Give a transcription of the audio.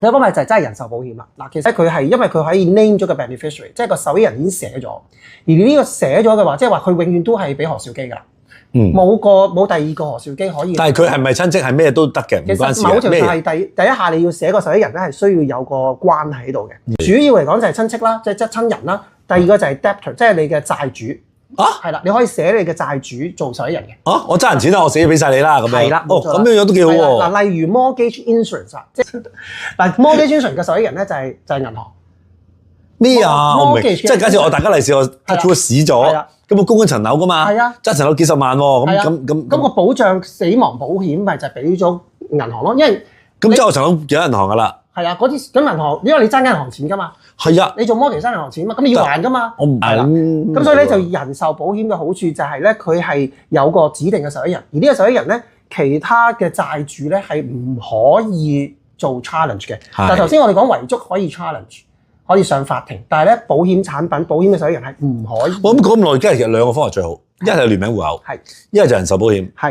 第一方面就係真係人壽保險啦。嗱，其實佢係因為佢可以 name 咗個 beneficiary， 即係個受益人已經寫咗。而呢個寫咗嘅話，即係話佢永遠都係俾何兆基㗎啦。冇第二個何兆基可以。但係佢係咪親戚係咩都得嘅，唔關事嘅。其實某條係第一下你要寫個受益人咧，係需要有個關係喺度嘅。主要嚟講就係親戚啦，即係親人啦。第二個就係 debtor， 即係你嘅債主。係啦，你可以寫你嘅債主做受益人嘅。我揸人錢啦，我寫俾晒你啦，咁樣。係啦，咁樣都幾好喎。嗱，例如 mortgage insurance 啊，即係嗱 mortgage insurance 嘅受益人咧就係銀行。咩啊？我唔明，即係假設我大家利是我出咗屎咗，咁我供緊層樓噶嘛？係啊，揸層樓幾十萬喎，咁個保障死亡保險咪就係俾咗銀行咯，因為咁即係我層樓有銀行噶啦。係啊，嗰啲咁銀行，因為你爭銀行錢噶嘛。係啊，你做 mortgage 爭銀行錢嘛，咁你要還噶嘛。我唔係啦，咁所以咧就人壽保險嘅好處就係咧，佢係有個指定嘅受益人，而呢個受益人咧，其他嘅債主咧係唔可以做 challenge 嘅。但係頭先我哋講遺囑可以 challenge， 可以上法庭，但係咧保險產品、保險嘅受益人係唔可以。我咁講咁耐，其實兩個方法最好，一係聯名戶口，一係就人壽保險。係。